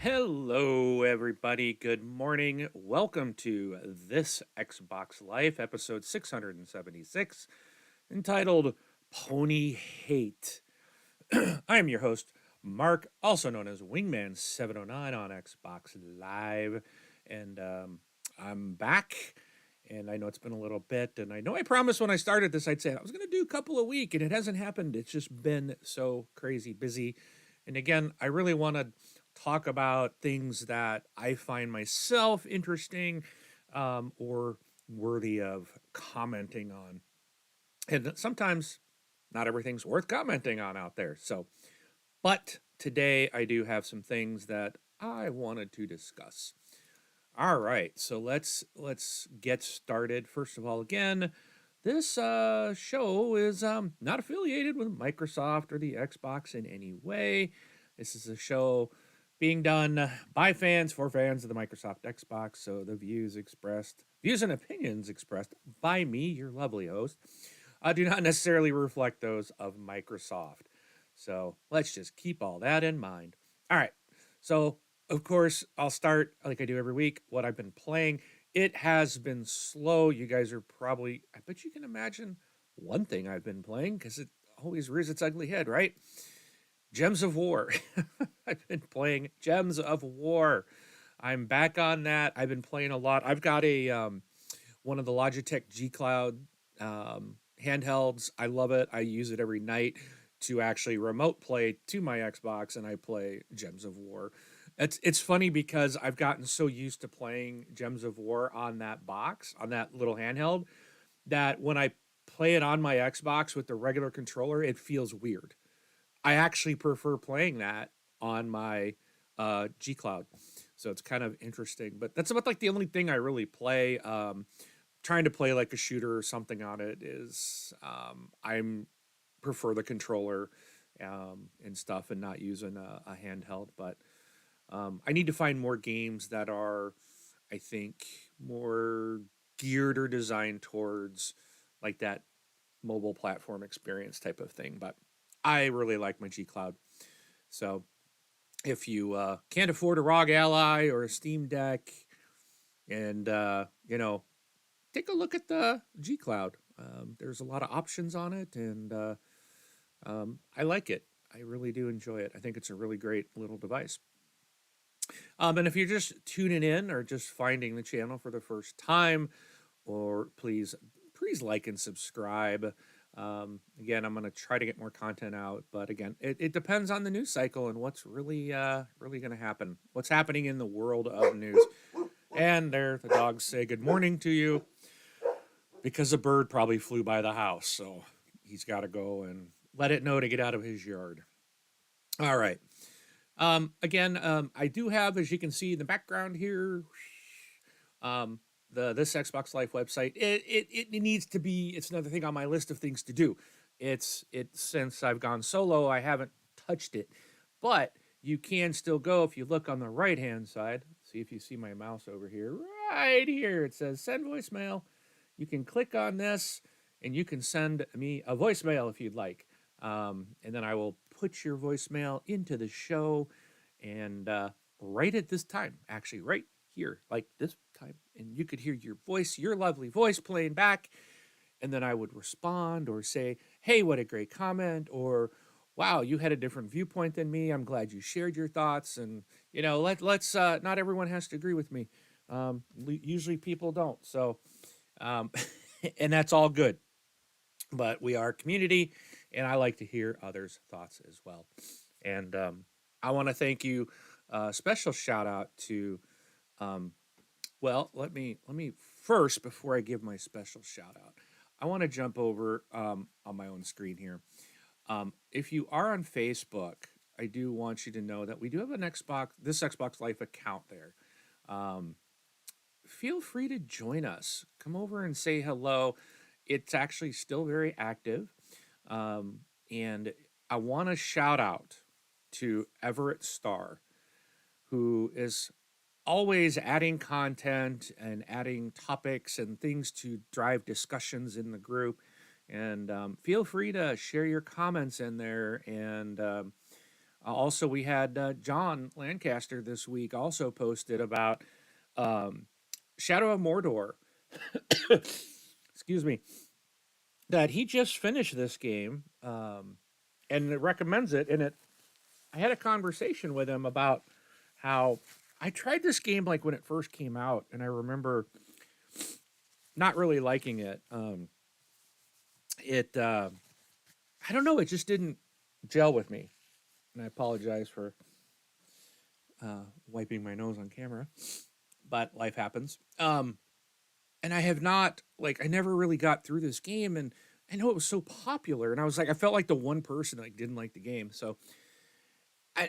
Hello, everybody. Good morning. Welcome to This Xbox Life, episode 676, entitled Pony Hate. I am your host, Mark, also known as Wingman709 on Xbox Live. And I'm back. And I know it's been a little bit. And I know I promised when I started this, I'd say I was going to do a couple a week. And it hasn't happened. It's just been so crazy busy. And again, I really want to talk about things that I find myself interesting or worthy of commenting on. And sometimes not everything's worth commenting on out there. But today I do have some things that I wanted to discuss. All right, so let's get started. First of all, again, this show is not affiliated with Microsoft or the Xbox in any way. This is a show being done by fans for fans of the Microsoft Xbox. So the views and opinions expressed by me, your lovely host, do not necessarily reflect those of Microsoft. So let's just keep all that in mind. All right, so of course, I'll start like I do every week, what I've been playing. It has been slow. You guys are probably, I bet you can imagine one thing I've been playing because it always rears its ugly head, right? Gems of War. I've been playing Gems of War. I'm back on that. I've been playing a lot. I've got a one of the Logitech G Cloud handhelds. I love it. I use it every night to actually remote play to my Xbox, and I play Gems of War. It's funny because I've gotten so used to playing Gems of War on that box, on that little handheld, that when I play it on my Xbox with the regular controller, it feels weird. I actually prefer playing that on my G Cloud. So it's kind of interesting. But that's about like the only thing I really play. Trying to play like a shooter or something on it is I'm prefer the controller and stuff and not using a handheld. But I need to find more games that are, I think, more geared or designed towards like that mobile platform experience type of thing. But I really like my G Cloud. So if you can't afford a ROG Ally or a Steam Deck, and take a look at the G Cloud. There's a lot of options on it, and I like it. I really do enjoy it. I think it's a really great little device. And if you're just tuning in or just finding the channel for the first time, or please like and subscribe. Again, I'm going to try to get more content out, but again, it depends on the news cycle and what's really going to happen. What's happening in the world of news. And there, the dogs say good morning to you because a bird probably flew by the house, so he's got to go and let it know to get out of his yard. All right. Again, I do have, as you can see in the background here, the This Xbox Life website. It needs to be. It's another thing on my list of things to do. It's since I've gone solo, I haven't touched it, but you can still go if you look on the right hand side. See if you see my mouse over here, right here. It says send voicemail. You can click on this, and you can send me a voicemail if you'd like. And then I will put your voicemail into the show and right at this time, actually, right here, like this time, and you could hear your voice, your lovely voice playing back. And then I would respond or say, hey, what a great comment, or wow, you had a different viewpoint than me. I'm glad you shared your thoughts. And, let's not everyone has to agree with me. Usually people don't. So, and that's all good. But we are a community, and I like to hear others' thoughts as well. And I want to thank you. Special shout out to, let me first, before I give my special shout out, I want to jump over on my own screen here. If you are on Facebook, I do want you to know that we do have this Xbox Life account there. Feel free to join us. Come over and say hello. It's actually still very active. And I want to shout out to Everett Starr, who is always adding content and adding topics and things to drive discussions in the group. And feel free to share your comments in there and Also, we had John Lancaster this week also posted about um, Shadow of Mordor. Excuse me. That he just finished this game and it recommends it. And I had a conversation with him about how I tried this game like when it first came out, and I remember not really liking it. It I don't know, it just didn't gel with me, and I apologize for wiping my nose on camera, but life happens. And I have not like I never really got through this game, and I know it was so popular, and I was like I felt like the one person that like, didn't like the game, so.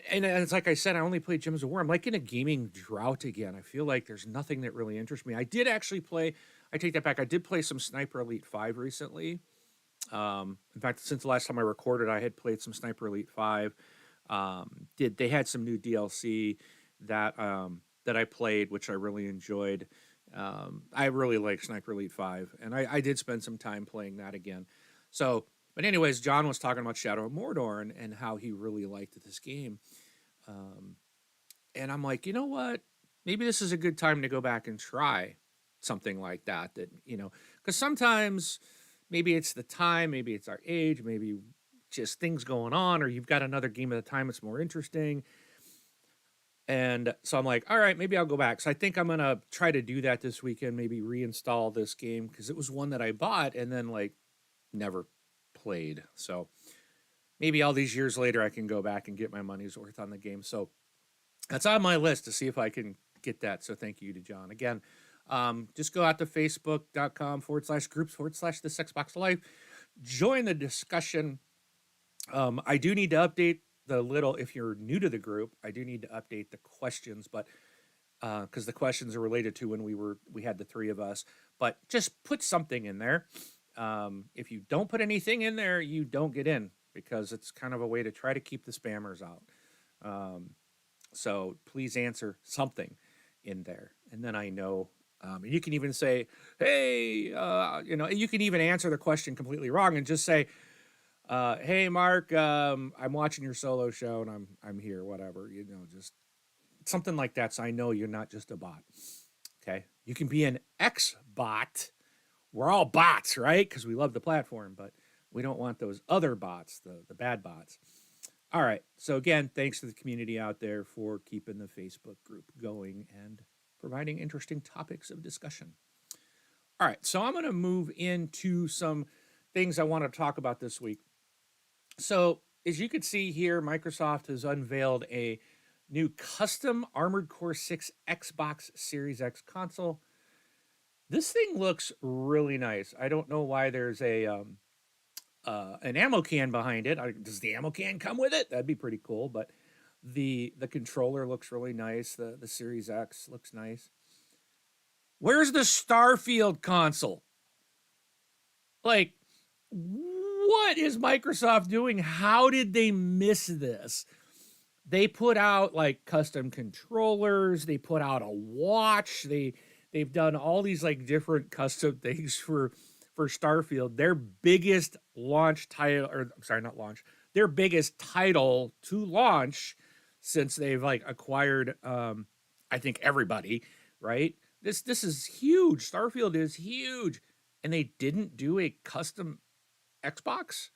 And it's like I said, I only played Gems of War. I'm like in a gaming drought again. I feel like there's nothing that really interests me. I did actually play. I take that back. I did play some Sniper Elite 5 recently. In fact, since the last time I recorded, I had played some Sniper Elite 5. Did they had some new DLC that I played, which I really enjoyed. I really like Sniper Elite 5, and I did spend some time playing that again. So, but anyways, John was talking about Shadow of Mordor and how he really liked this game. Um, and I'm like, you know what? Maybe this is a good time to go back and try something like that. Because sometimes maybe it's the time, maybe it's our age, maybe just things going on, or you've got another game at the time that's more interesting. And so I'm like, all right, maybe I'll go back. So I think I'm going to try to do that this weekend, maybe reinstall this game because it was one that I bought and then like never played. So maybe all these years later, I can go back and get my money's worth on the game. So that's on my list to see if I can get that. So thank you to John. Again, just go out to facebook.com/groups/the Xbox Life. Join the discussion. I do need to update the little, if you're new to the group, I do need to update the questions, but because the questions are related to when we had the three of us, but just put something in there. If you don't put anything in there, you don't get in because it's kind of a way to try to keep the spammers out. So please answer something in there, and then I know. You can even say, "Hey," you can even answer the question completely wrong and just say, "Hey, Mark, I'm watching your solo show and I'm here, whatever." Just something like that, so I know you're not just a bot. Okay, you can be an X bot. We're all bots, right? Because we love the platform, but we don't want those other bots, the bad bots. All right. So again, thanks to the community out there for keeping the Facebook group going and providing interesting topics of discussion. All right. So I'm going to move into some things I want to talk about this week. So as you can see here, Microsoft has unveiled a new custom Armored Core 6 Xbox Series X console. This thing looks really nice. I don't know why there's an ammo can behind it. Does the ammo can come with it? That'd be pretty cool. But the controller looks really nice. The Series X looks nice. Where's the Starfield console? Like, what is Microsoft doing? How did they miss this? They put out like custom controllers. They put out a watch. They've done all these like different custom things for Starfield. Their biggest launch title, or I'm sorry, not launch, their biggest title to launch since they've like acquired I think everybody, right? This is huge. Starfield is huge. And they didn't do a custom Xbox.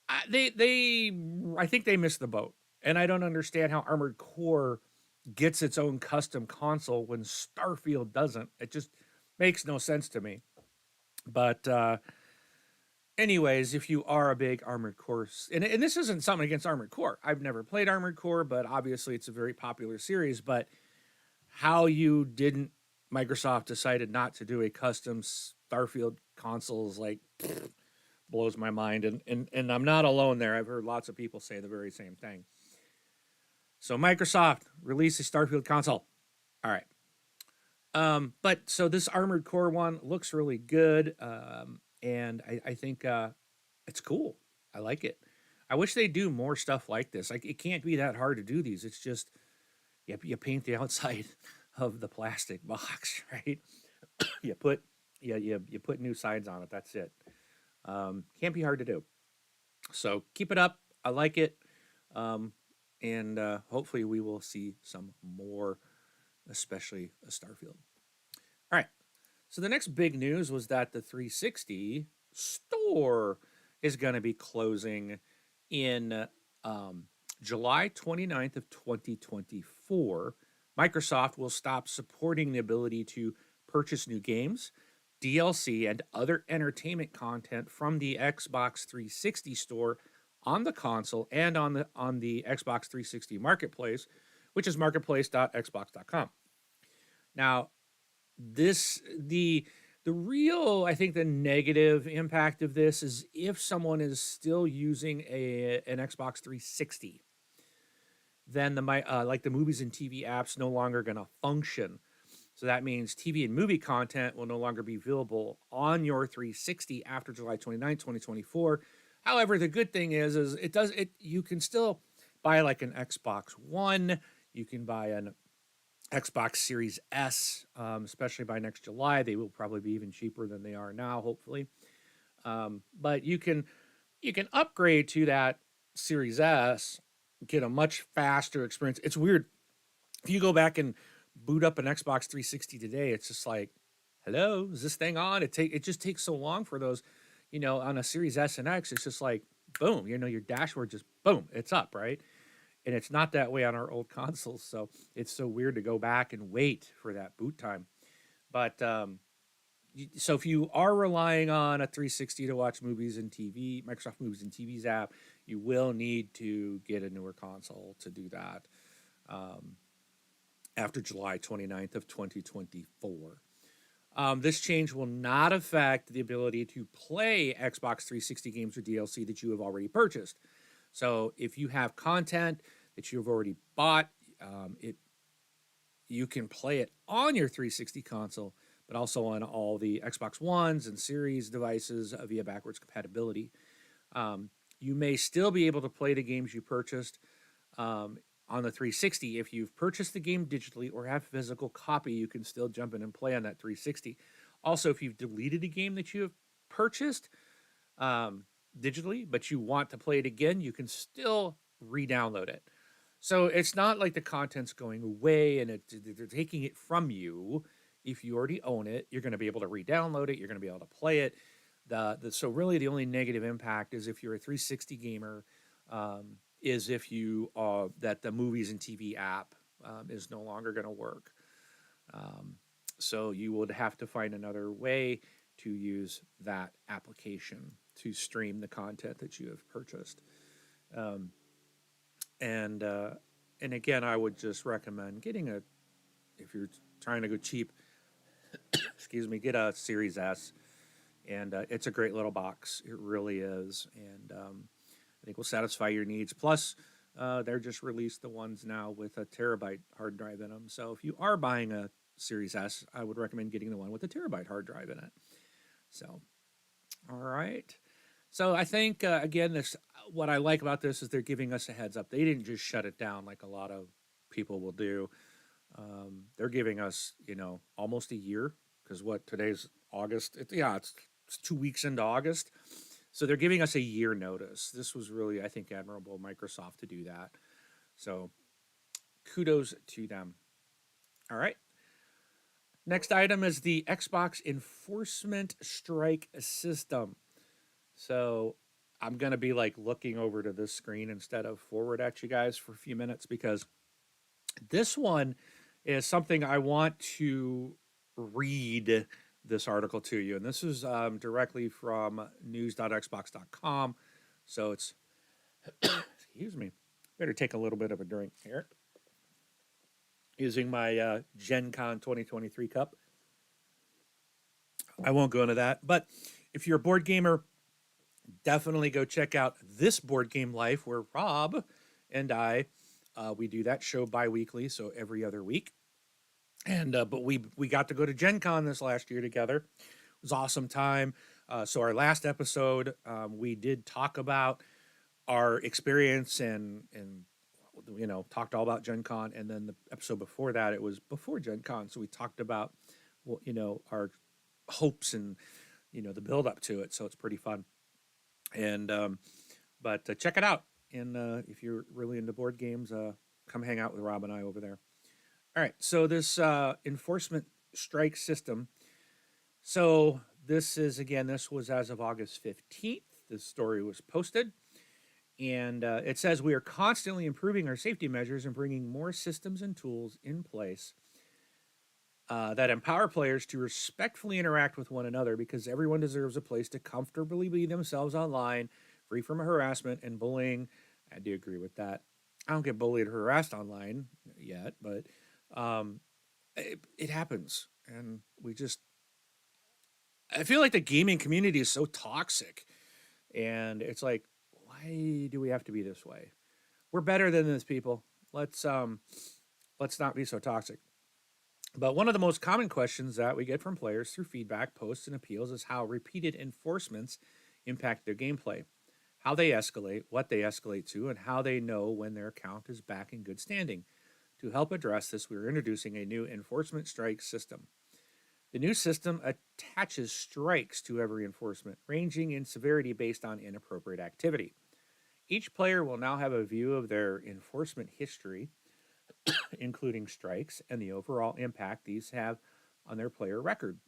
I think they missed the boat. And I don't understand how Armored Core gets its own custom console when Starfield doesn't. It just makes no sense to me. But anyways, if you are a big Armored Core, and this isn't something against Armored Core. I've never played Armored Core, but obviously it's a very popular series. But how Microsoft decided not to do a custom Starfield console is like blows my mind. And I'm not alone there. I've heard lots of people say the very same thing. So Microsoft released a Starfield console. All right. But so this Armored Core one looks really good. And I think it's cool. I like it. I wish they do more stuff like this. Like it can't be that hard to do these. It's just you paint the outside of the plastic box, right? you put new sides on it. That's it. Can't be hard to do. So keep it up. I like it. and hopefully we will see some more, especially a Starfield. All right. So the next big news was that the 360 store is going to be closing in um, July 29th of 2024. Microsoft will stop supporting the ability to purchase new games, DLC, and other entertainment content from the Xbox 360 store on the console and on the Xbox 360 marketplace, which is marketplace.xbox.com. Now, this the real, I think, the negative impact of this is if someone is still using an Xbox 360, then like the movies and TV apps no longer going to function. So that means TV and movie content will no longer be available on your 360 after July 29, 2024. However, the good thing is you can still buy like an Xbox One, you can buy an Xbox Series S, especially by next July. They will probably be even cheaper than they are now, hopefully. But you can upgrade to that Series S, get a much faster experience. It's weird if you go back and boot up an Xbox 360 today. It's just like, hello, is this thing on? It just takes so long for those, on a Series S and X. It's just like boom, your dashboard just boom, it's up, right? And it's not that way on our old consoles, so it's so weird to go back and wait for that boot time. But so if you are relying on a 360 to watch movies and TV, Microsoft Movies and TVs app, you will need to get a newer console to do that after July 29th of 2024. This change will not affect the ability to play Xbox 360 games or DLC that you have already purchased. So if you have content that you've already bought, you can play it on your 360 console, but also on all the Xbox Ones and Series devices via backwards compatibility. You may still be able to play the games you purchased on the 360. If you've purchased the game digitally or have a physical copy, you can still jump in and play on that 360. Also, if you've deleted a game that you have purchased digitally, but you want to play it again, you can still re-download it. So it's not like the content's going away and they're taking it from you. If you already own it, you're going to be able to re-download it. You're going to be able to play it. So really the only negative impact is if you're a 360 gamer, is if you that the movies and TV app is no longer going to work. So you would have to find another way to use that application to stream the content that you have purchased. And again, I would just recommend if you're trying to go cheap, excuse me, get a Series S. And it's a great little box. It really is. And I think will satisfy your needs. Plus, they're just released the ones now with a terabyte hard drive in them. So if you are buying a Series S, I would recommend getting the one with a terabyte hard drive in it. So, all right. So I think, again, what I like about this is they're giving us a heads up. They didn't just shut it down like a lot of people will do. They're giving us, almost a year, because today's August. It's 2 weeks into August. So they're giving us a year notice. This was really, I think, admirable of Microsoft to do that. So kudos to them. All right. Next item is the Xbox Enforcement Strike System. So I'm going to be like looking over to this screen instead of forward at you guys for a few minutes, because this one is something I want to read this article to you. And this is directly from news.xbox.com. So it's, excuse me, better take a little bit of a drink here. Using my Gen Con 2023 cup. I won't go into that. But if you're a board gamer, definitely go check out This Board Game Life, where Rob and I, we do that show bi-weekly, so every other week. And but we got to go to Gen Con this last year together. It was an awesome time. So our last episode, we did talk about our experience and talked all about Gen Con. And then the episode before that, it was before Gen Con. So we talked about, our hopes and, the build up to it. So it's pretty fun. And, but check it out. And if you're really into board games, come hang out with Rob and I over there. All right. So this enforcement strike system. So this was as of August 15th. This story was posted. And it says we are constantly improving our safety measures and bringing more systems and tools in place that empower players to respectfully interact with one another because everyone deserves a place to comfortably be themselves online, free from harassment and bullying. I do agree with that. I don't get bullied or harassed online yet, but it happens. And I feel like the gaming community is so toxic. And it's like, why do we have to be this way? We're better than this, people. Let's not be so toxic. But one of the most common questions that we get from players through feedback, posts, and appeals is how repeated enforcements impact their gameplay, how they escalate, what they escalate to, and how they know when their account is back in good standing. To help address this, we are introducing a new enforcement strike system. The new system attaches strikes to every enforcement, ranging in severity based on inappropriate activity. Each player will now have a view of their enforcement history, including strikes and the overall impact these have on their player record.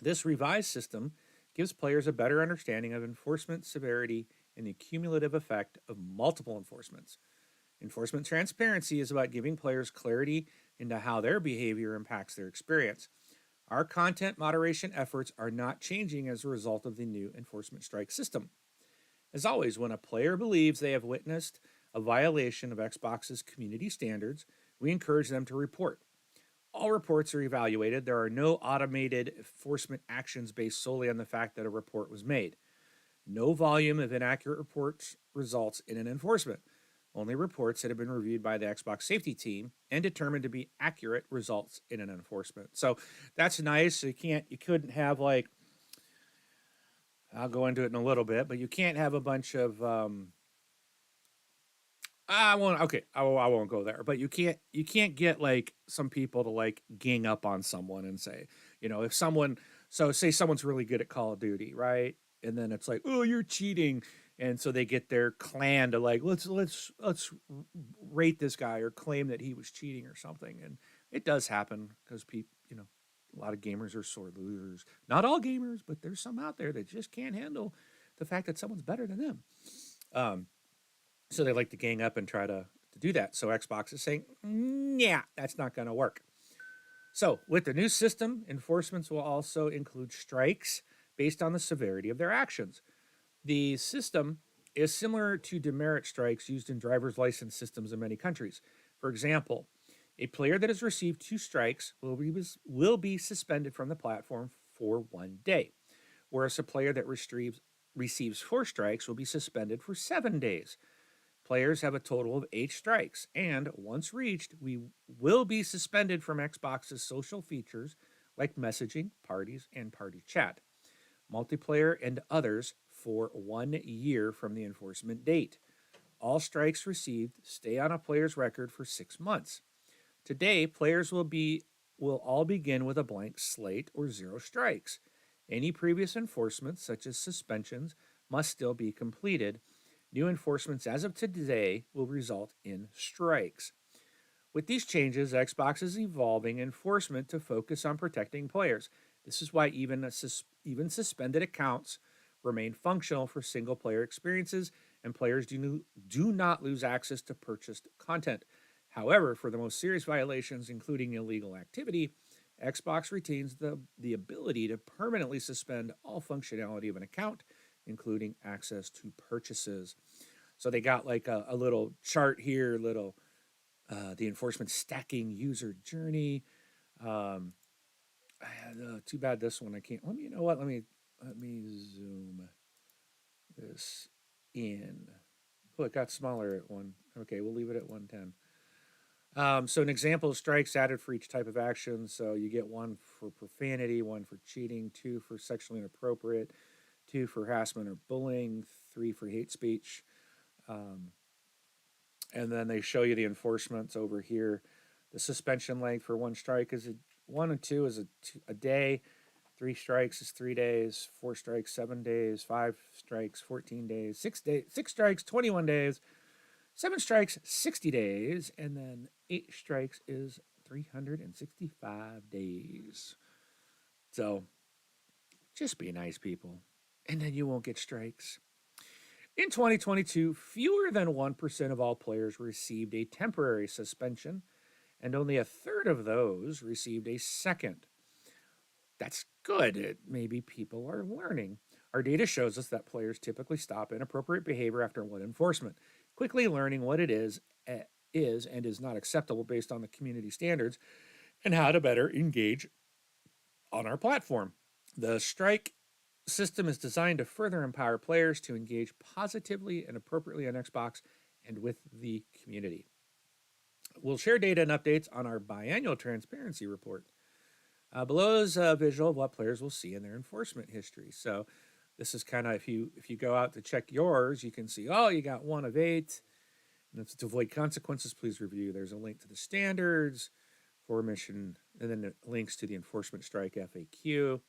This revised system gives players a better understanding of enforcement severity and the cumulative effect of multiple enforcements. Enforcement transparency is about giving players clarity into how their behavior impacts their experience. Our content moderation efforts are not changing as a result of the new enforcement strike system. As always, when a player believes they have witnessed a violation of Xbox's community standards, we encourage them to report. All reports are evaluated. There are no automated enforcement actions based solely on the fact that a report was made. No volume of inaccurate reports results in an enforcement. Only reports that have been reviewed by the Xbox safety team and determined to be accurate results in an enforcement. So that's nice. You couldn't have like, I'll go into it in a little bit, but you can't have a bunch of I won't. Okay, I won't go there. But you can't get like some people to like gang up on someone and say, if someone, so say someone's really good at Call of Duty, right? And then it's like, oh, you're cheating, and so they get their clan to like, let's rate this guy or claim that he was cheating or something, and it does happen because people, a lot of gamers are sore losers. Not all gamers, but there's some out there that just can't handle the fact that someone's better than them. Um, so they like to gang up and try to do that. So Xbox is saying, yeah, that's not going to work. So with the new system, enforcements will also include strikes based on the severity of their actions. The system is similar to demerit strikes used in driver's license systems in many countries. For example, a player that has received 2 strikes will be suspended from the platform for 1 day, whereas a player that receives 4 strikes will be suspended for 7 days. Players have a total of 8 strikes, and once reached, we will be suspended from Xbox's social features like messaging, parties, and party chat, multiplayer, and others for 1 year from the enforcement date. All strikes received stay on a player's record for 6 months. Today, players will all begin with a blank slate or 0 strikes. Any previous enforcements, such as suspensions, must still be completed. New enforcements as of today will result in strikes. With these changes, Xbox is evolving enforcement to focus on protecting players. This is why even suspended accounts remain functional for single-player experiences, and players do not lose access to purchased content. However, for the most serious violations, including illegal activity, Xbox retains the ability to permanently suspend all functionality of an account, including access to purchases. So they got like a little chart here, the enforcement stacking user journey. Too bad this one I can't. You know what? Let me zoom this in. Oh, it got smaller at one. Okay, we'll leave it at 110. So an example of strikes added for each type of action. So you get 1 for profanity, 1 for cheating, 2 for sexually inappropriate, 2 for harassment or bullying, 3 for hate speech. And then they show you the enforcements over here. The suspension length for 1 strike is 1 and 2 is a day. 3 strikes is 3 days, 4 strikes, 7 days, 5 strikes, 14 days, 6 strikes, 21 days, 7 strikes, 60 days, and then 8 strikes is 365 days. So just be nice, people, and then you won't get strikes. In 2022, fewer than 1% of all players received a temporary suspension, and only a third of those received a second. That's good. Maybe people are learning. Our data shows us that players typically stop inappropriate behavior after one enforcement, quickly learning what it is and is not acceptable based on the community standards and how to better engage on our platform. The strike system is designed to further empower players to engage positively and appropriately on Xbox and with the community. We'll share data and updates on our biannual transparency report. Below is a visual of what players will see in their enforcement history. So this is kind of, if you go out to check yours, you can see, oh, you got 1 of 8. And to avoid consequences, please review. There's a link to the standards for mission, and then links to the enforcement strike FAQ.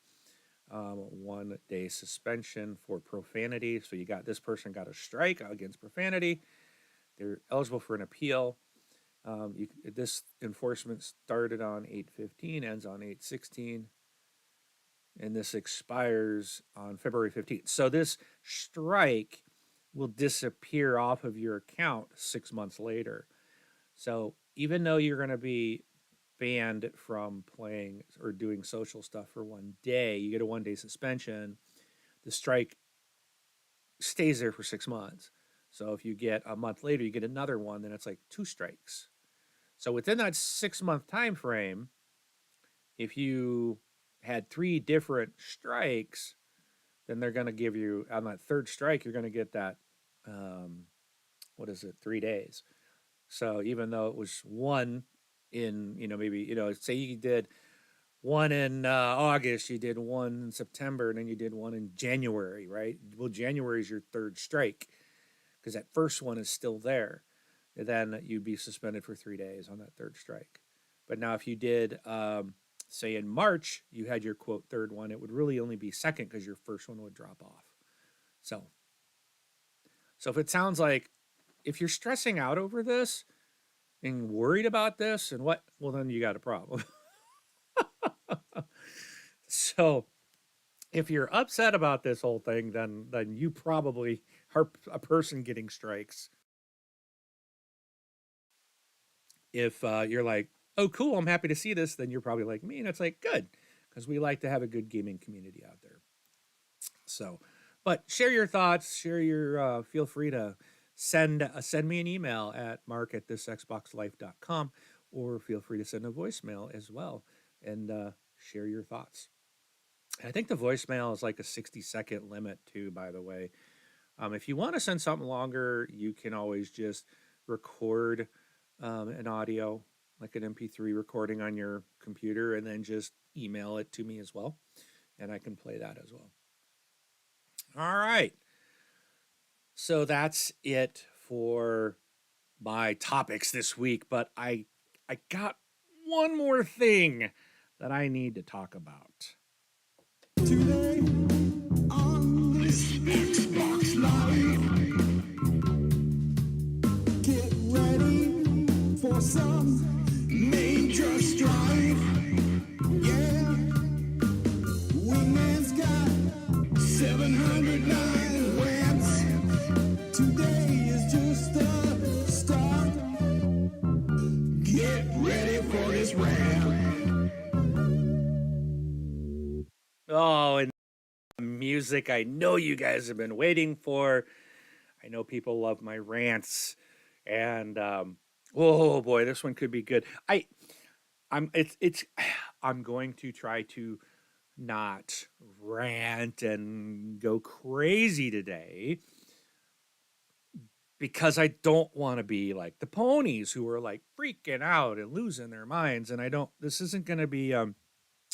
1 day suspension for profanity. So you got, this person got a strike against profanity. They're eligible for an appeal. This enforcement started on 8/15, ends on 8/16, and this expires on February 15th. So this strike will disappear off of your account 6 months later. So even though you're going to be banned from playing or doing social stuff for 1 day, you get a 1 day suspension. The strike stays there for 6 months. So if you get a month later, you get another one, then it's like 2 strikes. So within that 6 month time frame, if you had 3 different strikes, then they're going to give you, on that 3rd strike, you're going to get that, 3 days. So even though it was 1 in, maybe, say you did 1 in August, you did 1 in September, and then you did 1 in January, right? Well, January is your 3rd strike because that first one is still there. And then you'd be suspended for 3 days on that 3rd strike. But now if you did, say in March, you had your quote 3rd one, it would really only be 2nd because your first one would drop off. So if it sounds like, if you're stressing out over this and worried about this and what, well, then you got a problem. So if you're upset about this whole thing, then you probably are a person getting strikes. If you're like, oh, cool, I'm happy to see this, then you're probably like me, and it's like, good, because we like to have a good gaming community out there. So, but share your thoughts, feel free to send me an email at mark@thisxboxlife.com, or feel free to send a voicemail as well and share your thoughts. I think the voicemail is like a 60-second limit too, by the way. If you want to send something longer, you can always just record an audio, like an MP3 recording on your computer, and then just email it to me as well, and I can play that as well. All right. So that's it for my topics this week, but I got one more thing that I need to talk about. Today on this Xbox Live, get ready for some major strife. Yeah, Wingman's got 709 wins. Today is just the start. Get ready for this rant. Oh, and music I know you guys have been waiting for. I know people love my rants, and oh boy, this one could be good. I'm going to try to not rant and go crazy today, because I don't want to be like the ponies who are like freaking out and losing their minds. And this isn't going to be,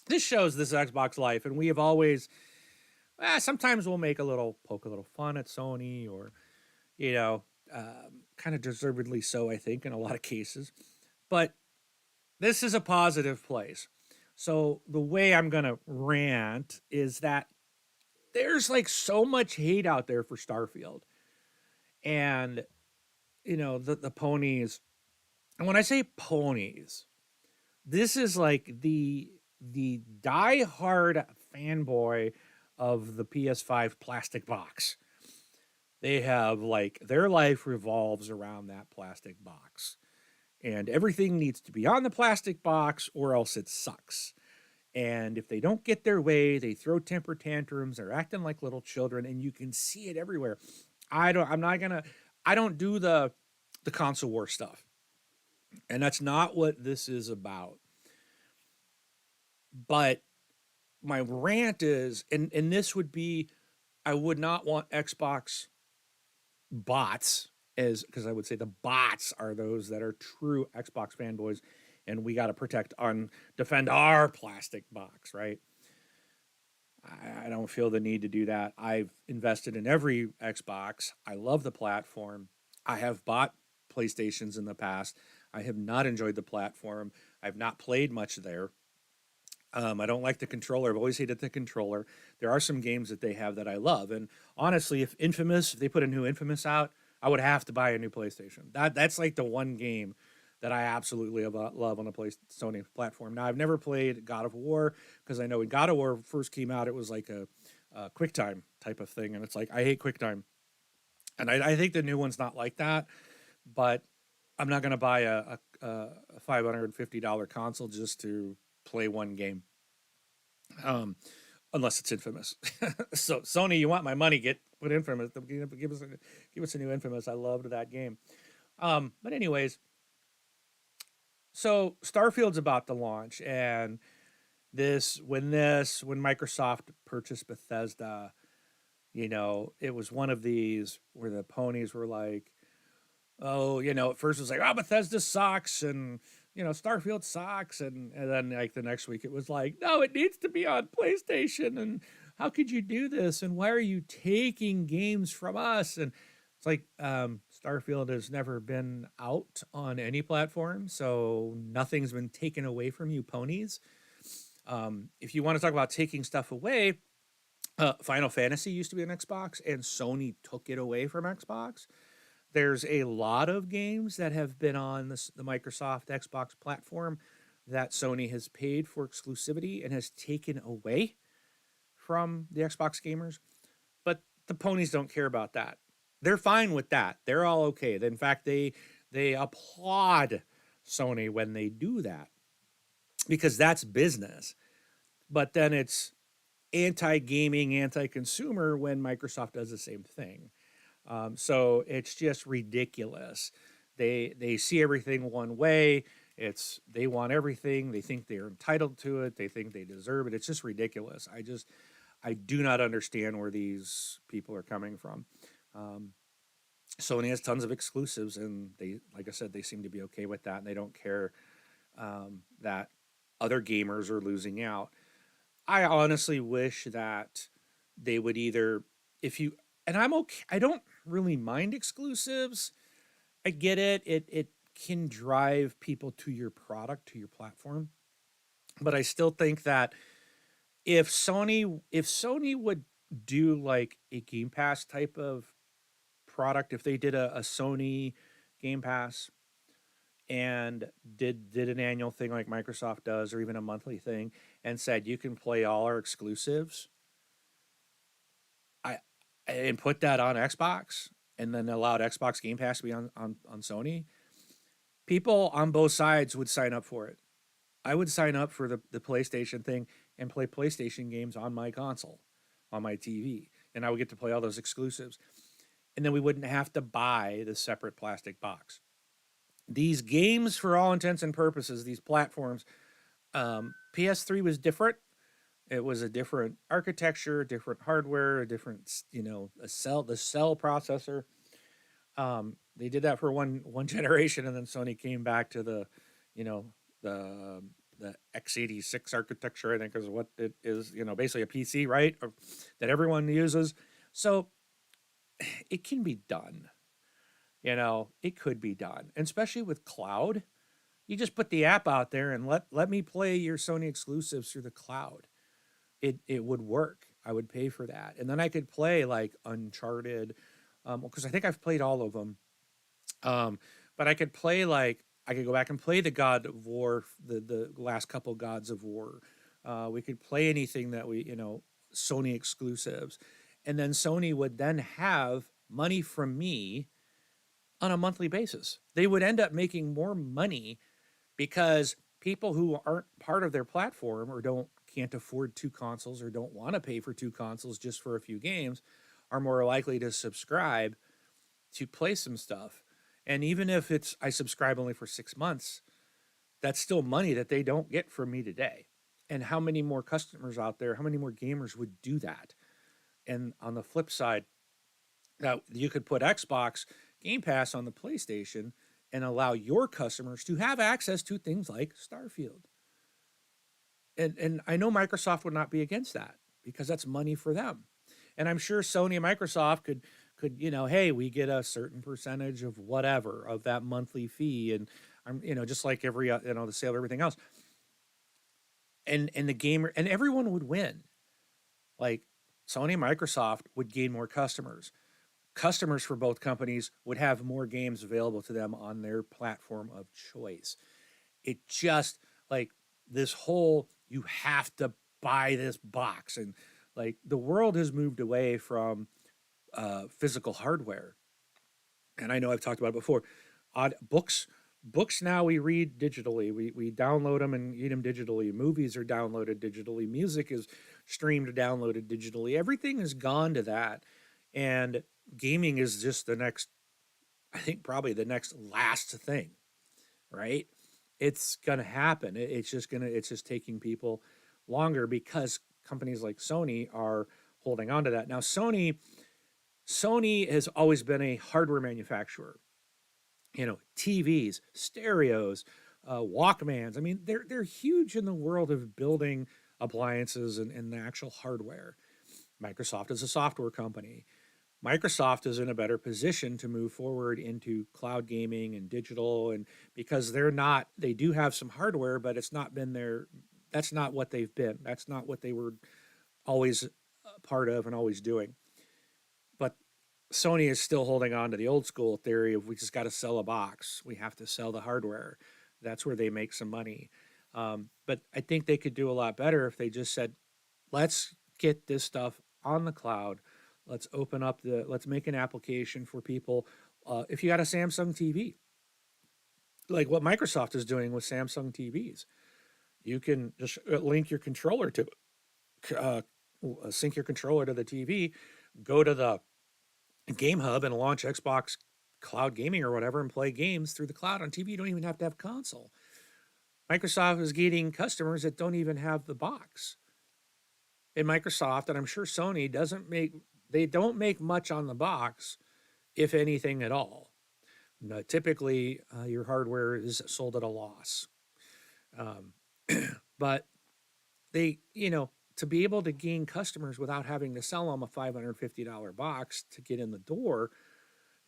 this shows This Xbox Life, and we have always, sometimes we'll poke a little fun at Sony, or, kind of deservedly so, I think, in a lot of cases. But this is a positive place. So the way I'm going to rant is that there's like so much hate out there for Starfield. And, the ponies. And when I say ponies, this is like the die-hard fanboy of the PS5 plastic box. They have like their life revolves around that plastic box. And everything needs to be on the plastic box or else it sucks. And if they don't get their way, they throw temper tantrums. They're acting like little children, and you can see it everywhere. I don't do the console war stuff. And that's not what this is about. But my rant is, and this would be, I would not want Xbox bots, as because I would say the bots are those that are true Xbox fanboys, and we got to defend our plastic box, right? I don't feel the need to do that. I've invested in every Xbox. I love the platform. I have bought PlayStations in the past. I have not enjoyed the platform. I've not played much there. I don't like the controller. I've always hated the controller. There are some games that they have that I love. And honestly, if they put a new Infamous out, I would have to buy a new PlayStation. That's like the one game that I absolutely love on the Sony platform. Now, I've never played God of War because I know when God of War first came out, it was like a QuickTime type of thing. And it's like, I hate QuickTime. And I think the new one's not like that. But I'm not going to buy a $550 console just to play one game, unless it's Infamous. So Sony, you want my money? Put Infamous. Give us a new Infamous. I loved that game. But anyways, so Starfield's about to launch, and when Microsoft purchased Bethesda, it was one of these where the ponies were like, oh, at first it was like, oh, Bethesda sucks, and Starfield sucks, and then like the next week it was like, no, it needs to be on PlayStation, and how could you do this, and why are you taking games from us? And it's like, Starfield has never been out on any platform, so nothing's been taken away from you, ponies. If you want to talk about taking stuff away, Final Fantasy used to be on Xbox, and Sony took it away from Xbox. There's a lot of games that have been on the Microsoft Xbox platform that Sony has paid for exclusivity and has taken away from the Xbox gamers. But the ponies don't care about that. They're fine with that. They're all okay. In fact, they applaud Sony when they do that because that's business. But then it's anti-gaming, anti-consumer when Microsoft does the same thing. So it's just ridiculous. They see everything one way. They want everything. They think they're entitled to it. They think they deserve it. It's just ridiculous. I do not understand where these people are coming from. Sony has tons of exclusives, and like I said, they seem to be okay with that, and they don't care that other gamers are losing out. I honestly wish that they would and I'm okay. I don't really mind exclusives. I get it. It can drive people to your product, to your platform. But I still think that if Sony would do like a Game Pass type of product, if they did a Sony Game Pass and did an annual thing like Microsoft does, or even a monthly thing, and said you can play all our exclusives, and put that on Xbox, and then allowed Xbox Game Pass to be on Sony, people on both sides would sign up for it. I would sign up for the PlayStation thing and play PlayStation games on my console, on my TV, and I would get to play all those exclusives. And then we wouldn't have to buy the separate plastic box. These games, for all intents and purposes, these platforms, PS3 was different. It was a different architecture, different hardware, a different, the cell processor. They did that for one generation, and then Sony came back to the x86 architecture, I think is what it is, basically a PC, right? That everyone uses. So it can be done. It could be done, and especially with cloud. You just put the app out there and let me play your Sony exclusives through the cloud. It would work. I would pay for that, and then I could play like Uncharted, because I think I've played all of them. But I could play like I could go back and play the God of War, the last couple Gods of War. We could play anything that Sony exclusives, and then Sony would then have money from me on a monthly basis. They would end up making more money because people who aren't part of their platform or can't afford two consoles or don't want to pay for two consoles just for a few games are more likely to subscribe to play some stuff. And even if it's I subscribe only for 6 months, that's still money that they don't get from me today. And how many more customers out there, how many more gamers would do that? And on the flip side, now you could put Xbox Game Pass on the PlayStation and allow your customers to have access to things like Starfield. And I know Microsoft would not be against that because that's money for them. And I'm sure Sony and Microsoft could hey, we get a certain percentage of whatever of that monthly fee, and I'm just like every the sale of everything else, and the gamer and everyone would win. Like Sony and Microsoft would gain more customers. Customers for both companies would have more games available to them on their platform of choice. It just like this whole you have to buy this box, and like the world has moved away from physical hardware. And I know I've talked about it before. Books now we read digitally. We download them and read them digitally. Movies are downloaded digitally. Music is streamed, downloaded digitally. Everything has gone to that. And gaming is just the next, I think probably the next last thing, right? It's going to happen. It's just taking people longer because companies like Sony are holding on to that. Now, Sony has always been a hardware manufacturer. TVs, stereos, Walkmans. I mean, they're huge in the world of building appliances and the actual hardware. Microsoft is a software company. Microsoft is in a better position to move forward into cloud gaming and digital, and because they do have some hardware, but it's not been that's not what they've been. That's not what they were always part of and always doing. But Sony is still holding on to the old school theory of we just got to sell a box. We have to sell the hardware. That's where they make some money. But I think they could do a lot better if they just said, let's get this stuff on the cloud. Let's let's make an application for people. If you got a Samsung TV, like what Microsoft is doing with Samsung TVs, you can just link your controller to, sync your controller to the TV, go to the Game Hub and launch Xbox Cloud Gaming or whatever and play games through the cloud on TV. You don't even have to have a console. Microsoft is getting customers that don't even have the box. And Microsoft, and I'm sure Sony, don't make much on the box, if anything at all. Typically, your hardware is sold at a loss. But they, to be able to gain customers without having to sell them a $550 box to get in the door,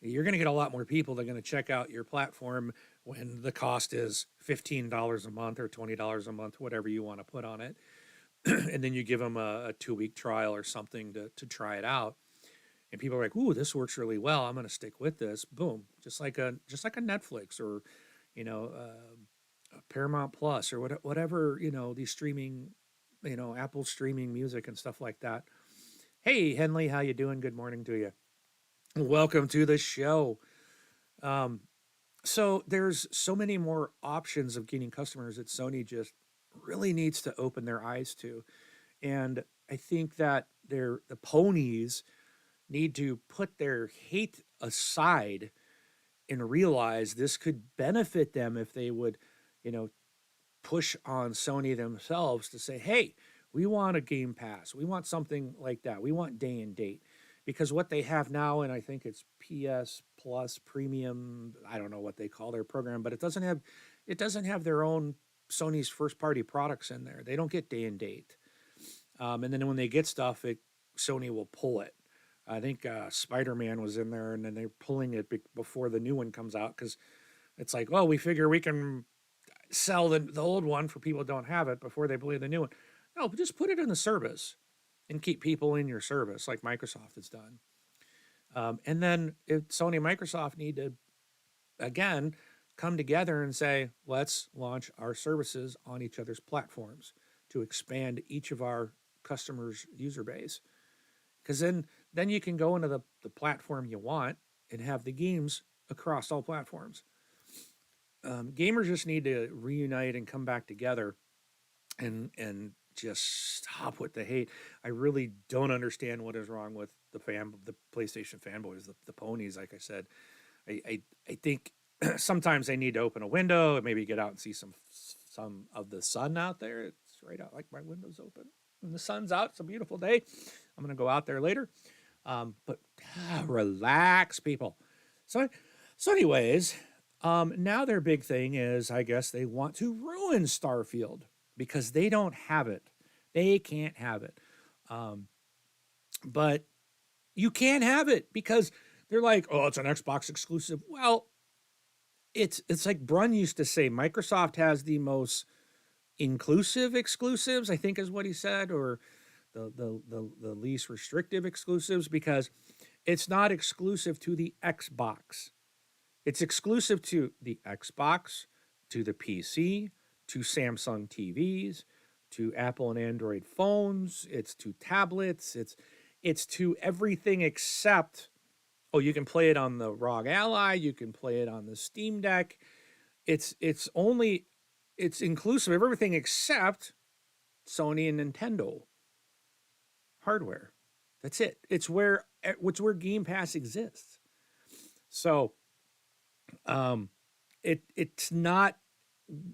you're going to get a lot more people that are going to check out your platform when the cost is $15 a month or $20 a month, whatever you want to put on it. And then you give them a 2-week trial or something to try it out. And people are like, "Ooh, this works really well. I'm going to stick with this." Boom, just like a Netflix or, Paramount Plus or whatever, these streaming, Apple streaming music and stuff like that. Hey, Henley, how you doing? Good morning to you. Welcome to the show. So there's so many more options of gaining customers that Sony just really needs to open their eyes to. And I think that the ponies need to put their hate aside and realize this could benefit them if they would, push on Sony themselves to say, hey, we want a Game Pass. We want something like that. We want day and date. Because what they have now, and I think it's PS Plus Premium, I don't know what they call their program, but it doesn't have their own Sony's first party products in there. They don't get day and date. And then when they get stuff, Sony will pull it. I think Spider-Man was in there, and then they're pulling it before the new one comes out because it's like, well, we figure we can sell the old one for people who don't have it before they believe the new one. No, just put it in the service and keep people in your service like Microsoft has done. And then if Sony and Microsoft need to, again, come together and say, let's launch our services on each other's platforms to expand each of our customers' user base. Because then you can go into the platform you want and have the games across all platforms. Gamers just need to reunite and come back together and just stop with the hate. I really don't understand what is wrong with the PlayStation fanboys, the ponies. Like I said, I think sometimes they need to open a window and maybe get out and see some of the sun out there. It's right out, like my window's open and the sun's out. It's a beautiful day. I'm gonna go out there later, but relax, people. So anyways, now their big thing is, I guess they want to ruin Starfield because they don't have it. They can't have it. But you can't have it because they're like, oh, it's an Xbox exclusive. Well, it's like Brun used to say, Microsoft has the most inclusive exclusives, I think is what he said, or the least restrictive exclusives, because it's not exclusive to the Xbox. It's exclusive to the Xbox, to the PC, to Samsung TVs, to Apple and Android phones. It's to tablets. It's to everything except, oh, you can play it on the ROG Ally. You can play it on the Steam Deck. It's inclusive of everything except Sony and Nintendo hardware. That's it. It's where Game Pass exists. So, it's not,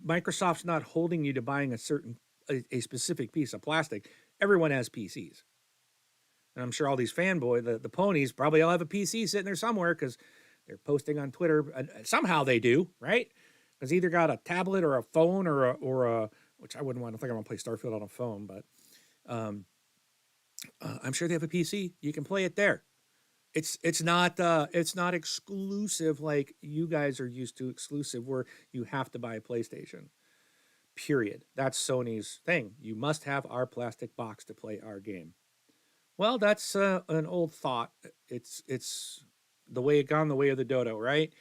Microsoft's not holding you to buying a specific piece of plastic. Everyone has PCs. And I'm sure all these the ponies probably all have a PC sitting there somewhere because they're posting on Twitter. Somehow they do, right? Because either got a tablet or a phone or a which I wouldn't want to think I'm going to play Starfield on a phone, but I'm sure they have a PC. You can play it there. It's not exclusive like you guys are used to exclusive where you have to buy a PlayStation. Period. That's Sony's thing. You must have our plastic box to play our game. Well, that's an old thought. It's the way it gone the way of the dodo, right?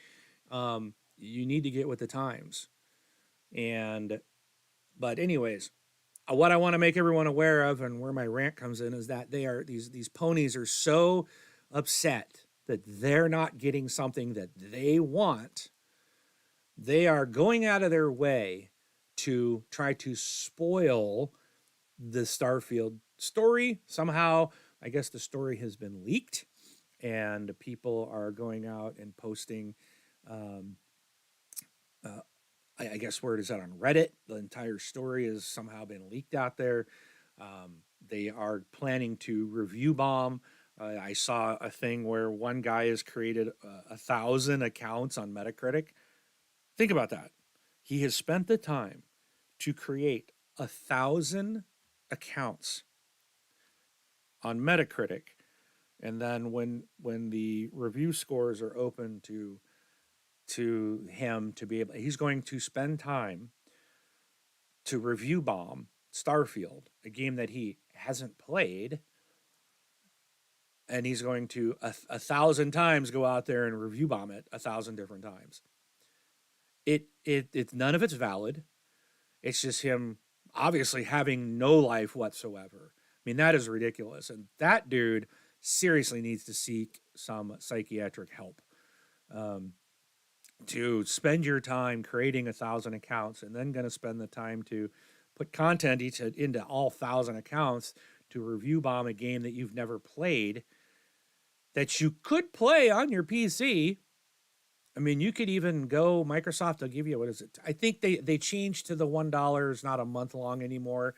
You need to get with the times. But anyways, what I want to make everyone aware of, and where my rant comes in, is that these ponies are so upset that they're not getting something that they want. They are going out of their way to try to spoil the Starfield story. Somehow, I guess the story has been leaked, and people are going out and posting. I guess where it is that on Reddit, the entire story has somehow been leaked out there. They are planning to review bomb. I saw a thing where one guy has created 1,000 accounts on Metacritic. Think about that. He has spent the time to create 1,000 accounts on Metacritic, and then when the review scores are open to him to be able, he's going to spend time to review bomb Starfield, a game that he hasn't played, and he's going to 1,000 times go out there and review bomb it 1,000 different times. It's none of it's valid. It's just him obviously having no life whatsoever. I mean, that is ridiculous. And that dude seriously needs to seek some psychiatric help. To spend your time creating 1,000 accounts and then going to spend the time to put content into all 1,000 accounts to review bomb a game that you've never played, that you could play on your PC. I mean, you could even go, Microsoft will give you, what is it? I think they changed to the $1. It's not a month long anymore,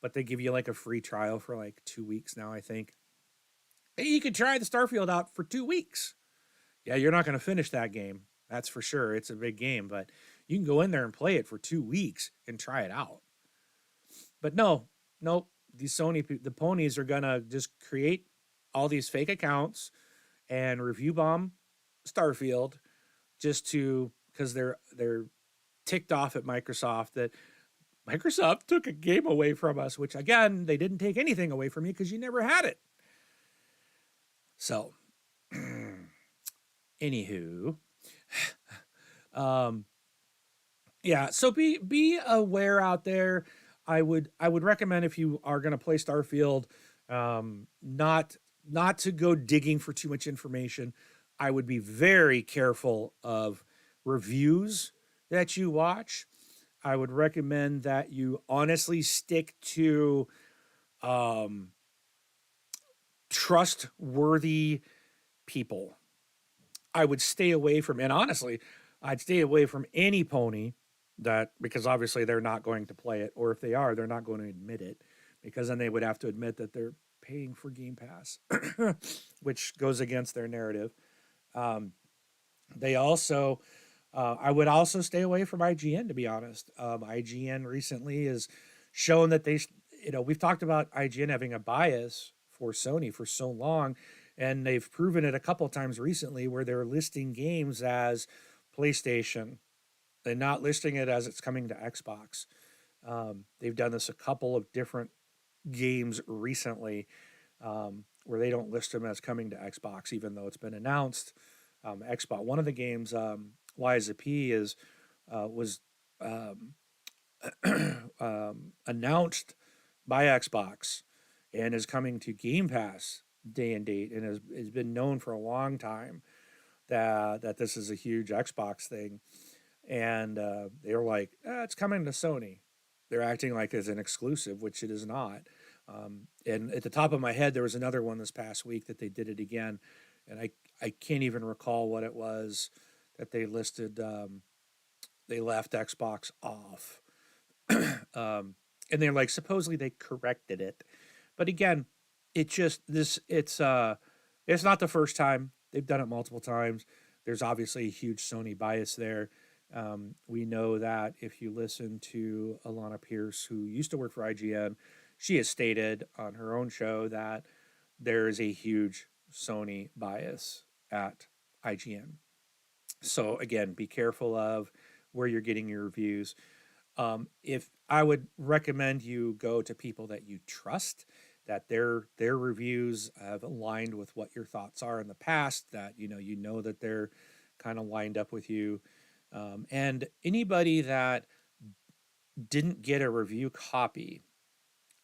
but they give you like a free trial for like 2 weeks now, I think. Hey, you could try the Starfield out for 2 weeks. Yeah, you're not going to finish that game. That's for sure. It's a big game, but you can go in there and play it for 2 weeks and try it out. But nope. These the ponies are going to just create all these fake accounts and review bomb Starfield just because they're ticked off at Microsoft that Microsoft took a game away from us, which again, they didn't take anything away from you because you never had it. So, anywho, um, yeah. So be aware out there. I would recommend if you are going to play Starfield, not to go digging for too much information. I would be very careful of reviews that you watch. I would recommend that you honestly stick to um, trustworthy people. I would stay away from, and honestly, I'd stay away from any pony that, because obviously they're not going to play it, or if they are, they're not going to admit it, because then they would have to admit that they're paying for Game Pass, which goes against their narrative. Um, they also, I would also stay away from IGN, to be honest. IGN recently has shown that we've talked about IGN having a bias for Sony for so long, and they've proven it a couple of times recently where they're listing games as PlayStation. They're not listing it as it's coming to Xbox. They've done this a couple of different games recently, where they don't list them as coming to Xbox, even though it's been announced. Xbox. One of the games, Liza P, was um, announced by Xbox and is coming to Game Pass day and date, and has been known for a long time that this is a huge Xbox thing. And they were like, it's coming to Sony. They're acting like it's an exclusive, which it is not. And at the top of my head, there was another one this past week that they did it again, and I can't even recall what it was that they listed. They left Xbox off, and they're like, supposedly they corrected it, but again, it's not the first time. They've done it multiple times. There's obviously a huge Sony bias there. We know that if you listen to Alana Pierce, who used to work for IGN, she has stated on her own show that there is a huge Sony bias at IGN. So again, be careful of where you're getting your reviews. If I would recommend you go to people that you trust, that their reviews have aligned with what your thoughts are in the past, that you know that they're kind of lined up with you, and anybody that didn't get a review copy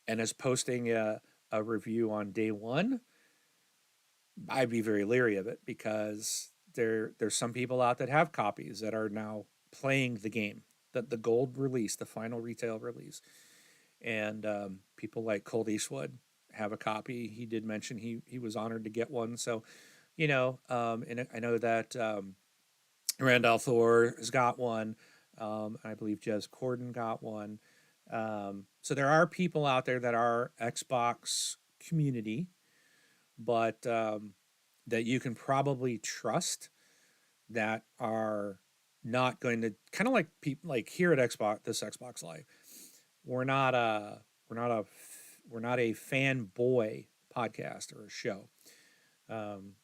and is posting a review on day one, I'd be very leery of it, because there's some people out that have copies that are now playing the game, the gold release, the final retail release, and people like Colt Eastwood have a copy. He did mention he was honored to get one. So, and I know that Randall Thor has got one. I believe Jez Corden got one. So there are people out there that are Xbox community, but that you can probably trust, that are not going to, kind of like people like here at this Xbox Live. We're not a fanboy podcast or a show.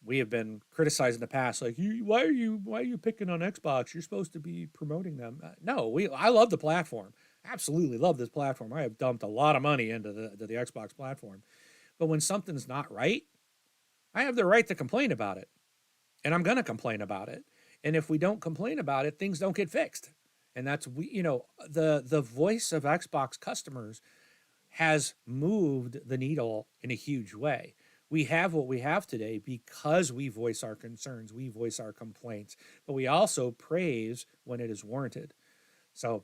We have been criticized in the past, like, why are you picking on Xbox? You're supposed to be promoting them. No, I love the platform. Absolutely love this platform. I have dumped a lot of money into the Xbox platform. But when something's not right, I have the right to complain about it, and I'm going to complain about it. And if we don't complain about it, things don't get fixed. And that's the voice of Xbox customers has moved the needle in a huge way. We have what we have today because we voice our concerns, we voice our complaints, but we also praise when it is warranted. So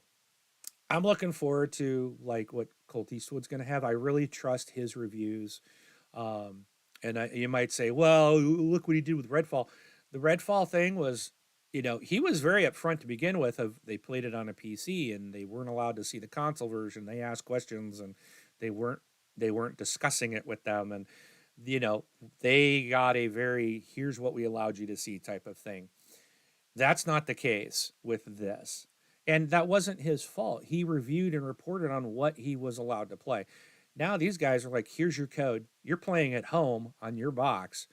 I'm looking forward to like what Colt Eastwood's going to have. I really trust his reviews. And you might say, well, look what he did with Redfall. The Redfall thing was, he was very upfront to begin with. They played it on a PC and they weren't allowed to see the console version. They asked questions and they weren't discussing it with them, and they got a very, here's what we allowed you to see type of thing. That's not the case with this. And that wasn't his fault. He reviewed and reported on what he was allowed to play. Now these guys are like, here's your code. You're playing at home on your box.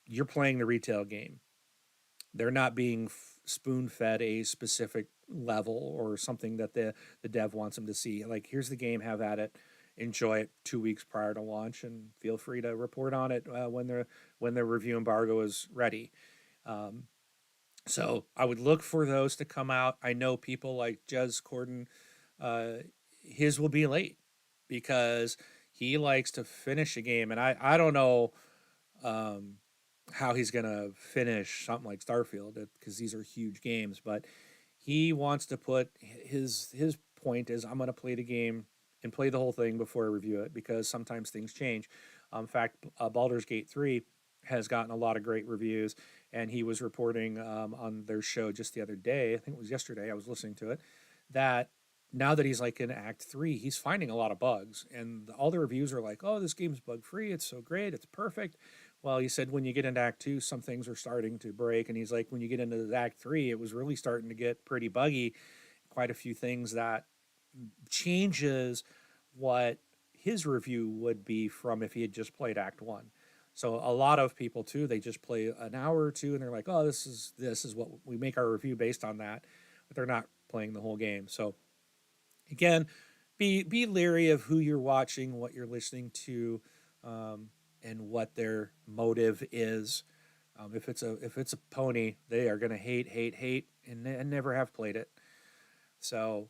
You're playing the retail game. They're not being spoon fed a specific level or something that the dev wants them to see. Like, here's the game, have at it, enjoy it 2 weeks prior to launch, and feel free to report on it when the review embargo is ready. Um, so I would look for those to come out. I know people like Jez Corden, uh, his will be late because he likes to finish a game, and I don't know um, how he's gonna finish something like Starfield because these are huge games. But he wants to put his point is I'm gonna play the game and play the whole thing before I review it because sometimes things change. In fact, Baldur's Gate 3 has gotten a lot of great reviews, and he was reporting on their show just the other day. I think it was yesterday. I was listening to it that now that he's like in Act 3, he's finding a lot of bugs, and all the reviews are like, "Oh, this game's bug free. It's so great. It's perfect." Well, he said when you get into Act 2, some things are starting to break, and he's like, when you get into Act 3, it was really starting to get pretty buggy. Quite a few things that changes what his review would be from if he had just played Act 1. So a lot of people too, they just play an hour or two and they're like, "Oh, this is what we make our review based on that," but they're not playing the whole game. So again, be leery of who you're watching, what you're listening to, and what their motive is. If it's a pony, they are gonna hate, and never have played it. So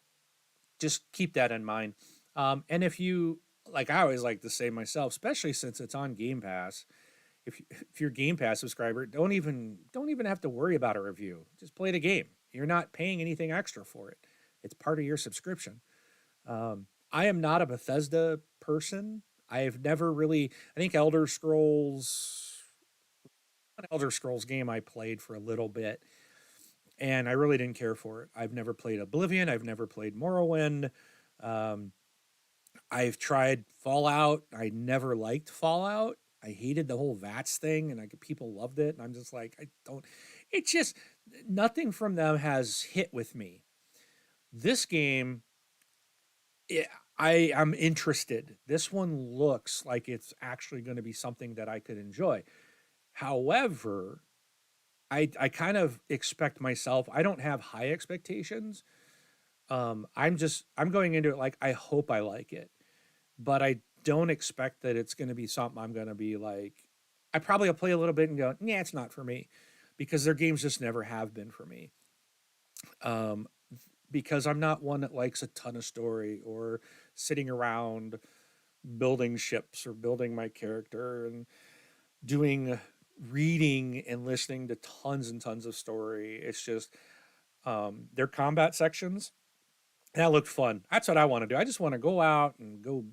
just keep that in mind. And if you like, I always like to say myself, especially since it's on Game Pass. If you're a Game Pass subscriber, don't even have to worry about a review. Just play the game. You're not paying anything extra for it. It's part of your subscription. I am not a Bethesda person. I've never really. I think an Elder Scrolls game I played for a little bit, and I really didn't care for it. I've never played Oblivion. I've never played Morrowind. Um, I've tried Fallout. I never liked Fallout. I hated the whole VATS thing, and people loved it, and I'm just like, I don't. It's just nothing from them has hit with me. This game, yeah, I am interested. This one looks like it's actually going to be something that I could enjoy. However, I kind of expect myself. I don't have high expectations. I'm going into it like I hope I like it, but I don't expect that it's going to be something I'm going to be like. I probably will play a little bit and go, yeah, it's not for me, because their games just never have been for me. Um, because I'm not one that likes a ton of story or sitting around building ships or building my character and doing reading and listening to tons and tons of story. It's just their combat sections that looked fun. That's what I want to do. I just want to go out and go.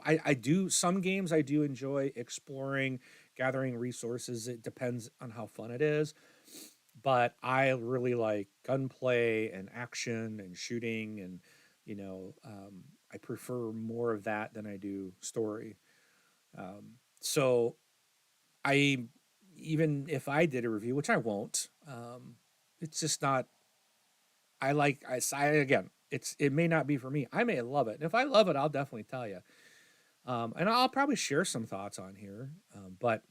I do some games I do enjoy exploring, gathering resources. It depends on how fun it is, but I really like gunplay and action and shooting, and I prefer more of that than I do story. So I even if I did a review, which I won't, it's just not. I again, it may not be for me. I may love it, and if I love it, I'll definitely tell you. And I'll probably share some thoughts on here. But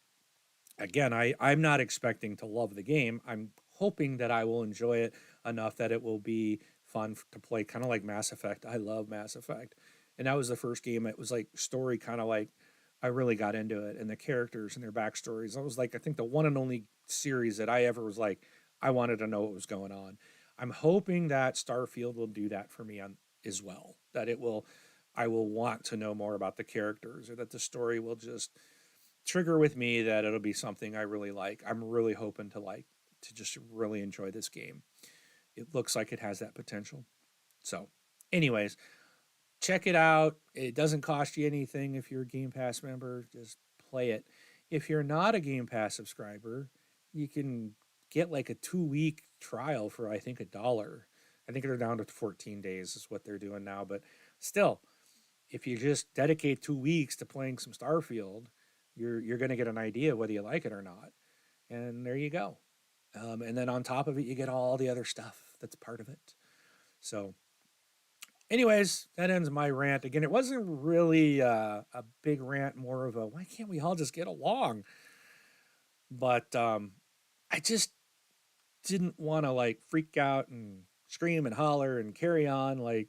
again, I'm not expecting to love the game. I'm hoping that I will enjoy it enough that it will be fun to play, kind of like Mass Effect. I love Mass Effect, and that was the first game. It was like story, kind of like I really got into it, and the characters and their backstories. I was like, I think the one and only series that I ever was like, I wanted to know what was going on. I'm hoping that Starfield will do that for me as well. That it will, I will want to know more about the characters, or that the story will just trigger with me that it'll be something I really like. I'm really hoping to just really enjoy this game. It looks like it has that potential. So, anyways, check it out. It doesn't cost you anything if you're a Game Pass member. Just play it. If you're not a Game Pass subscriber, you can get like a 2 week trial for I think $1. I think they're down to 14 days is what they're doing now. But still, if you just dedicate 2 weeks to playing some Starfield, you're going to get an idea whether you like it or not. And there you go. And then on top of it, you get all the other stuff that's part of it. So, anyways, that ends my rant. Again, it wasn't really a big rant, more of a why can't we all just get along? But I just didn't want to like freak out and scream and holler and carry on like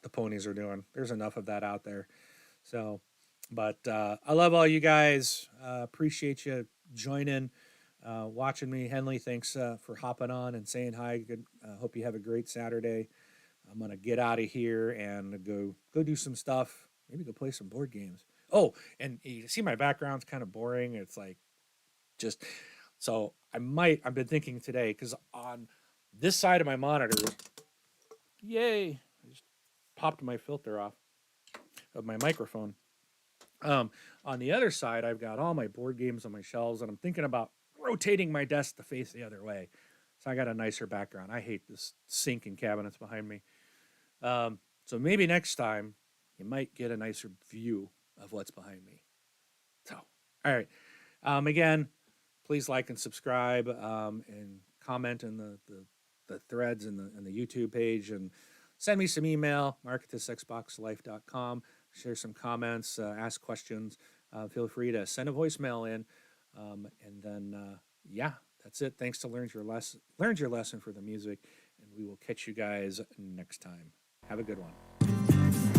the ponies are doing. There's enough of that out there. So, but I love all you guys. Appreciate you joining, watching me. Henley, thanks for hopping on and saying hi. Good. Hope you have a great Saturday. I'm gonna get out of here and go do some stuff. Maybe go play some board games. Oh, and you see my background's kind of boring. It's like just so I've been thinking today because on this side of my monitor, yay! I just popped my filter off of my microphone. On the other side, I've got all my board games on my shelves, and I'm thinking about rotating my desk to face the other way. So I got a nicer background. I hate this sink and cabinets behind me. So maybe next time you might get a nicer view of what's behind me. So, all right. Again, please like and subscribe and comment in the threads and the YouTube page, and send me some email, mark@thisxboxlife.com. Share some comments, ask questions. Feel free to send a voicemail in, and then yeah, that's it. Thanks to learned your lesson for the music, and we will catch you guys next time. Have a good one.